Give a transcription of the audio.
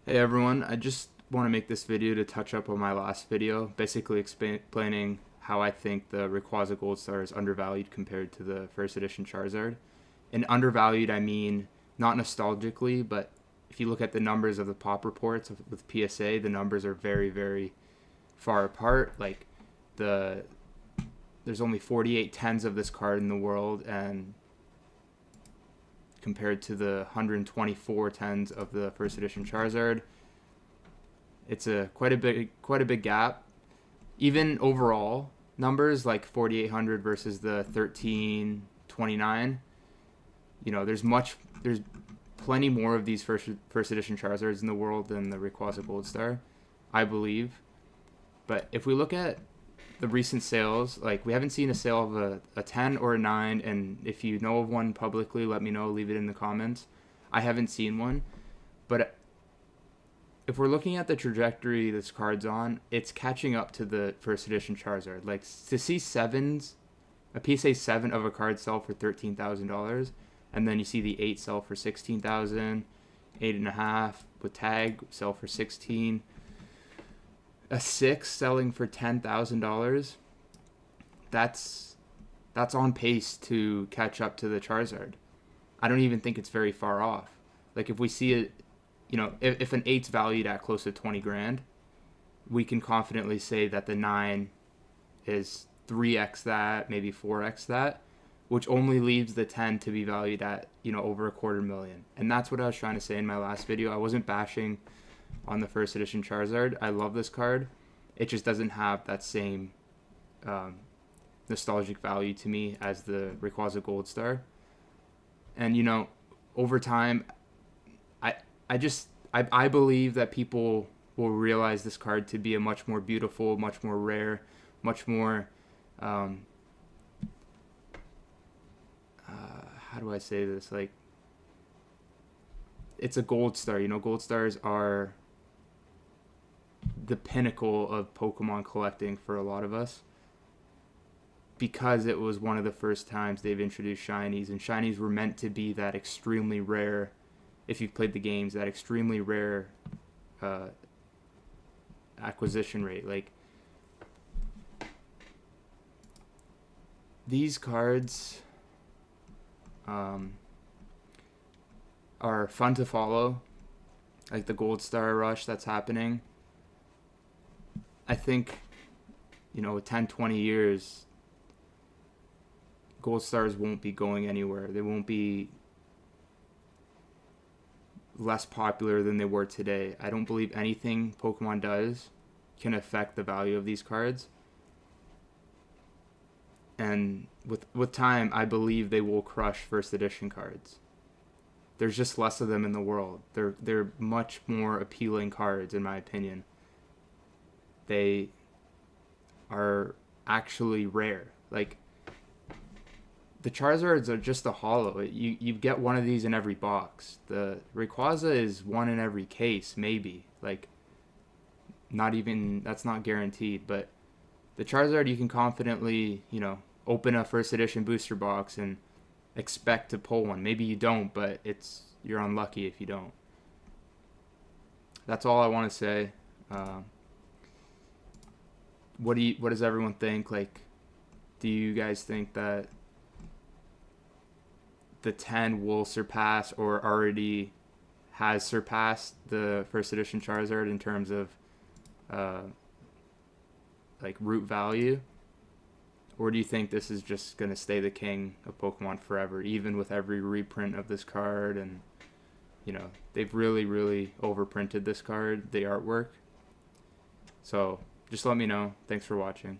Hey everyone, I just want to make this video to touch up on my last video, basically explaining how I think the Rayquaza Gold Star is undervalued compared to the first edition Charizard. And undervalued, I mean not nostalgically, but if you look at the numbers of the pop reports with PSA, the numbers are very, very far apart. Like the there's only 48 tens of this card in the world, and compared to the 124 tens of the first edition Charizard. It's a quite a big gap. Even overall numbers like 4800 versus the 1329, there's plenty more of these first edition Charizards in the world than the Rayquaza Gold Star, I believe. But if we look at the recent sales, like we haven't seen a sale of a 10 or a 9, and if you know of one publicly, let me know, leave it in the comments. I haven't seen one, but if we're looking at the trajectory this card's on, it's catching up to the first edition Charizard. Like to see a PSA 7 of a card sell for $13,000, and then you see the 8 sell for 16,000, 8.5 with tag sell for 16, a 6 selling for $10,000. That's on pace to catch up to the Charizard. I don't even think it's very far off. Like if we see it, if an 8's valued at close to 20 grand, we can confidently say that the 9 is 3x that, maybe 4x that, which only leaves the 10 to be valued at, over $250,000. And that's what I was trying to say in my last video. I wasn't bashing on the first edition Charizard. I love this card. It just doesn't have that same nostalgic value to me as the Rayquaza Gold Star. And, over time, I believe that people will realize this card to be a much more beautiful, much more rare, much more how do I say this? Like, it's a gold star. Gold stars are the pinnacle of Pokemon collecting for a lot of us, because it was one of the first times they've introduced shinies, and shinies were meant to be that extremely rare, if you've played the games, that extremely rare acquisition rate. Like, these cards are fun to follow, like the Gold Star rush that's happening. I think, with 10, 20 years, Gold Stars won't be going anywhere. They won't be less popular than they were today. I don't believe anything Pokemon does can affect the value of these cards. And with time, I believe they will crush first edition cards. There's just less of them in the world. They're much more appealing cards, in my opinion. They are actually rare. Like, the Charizards are just a holo. You get one of these in every box. The Rayquaza is one in every case, maybe. Like, that's not guaranteed. But the Charizard, you can confidently, open a first edition booster box and expect to pull one. Maybe you don't, but you're unlucky if you don't. That's all I want to say. What does everyone think? Like, do you guys think that the 10 will surpass, or already has surpassed, the first edition Charizard in terms of like root value? Or do you think this is just going to stay the king of Pokemon forever, even with every reprint of this card? And, they've really, really overprinted this card, the artwork. So just let me know. Thanks for watching.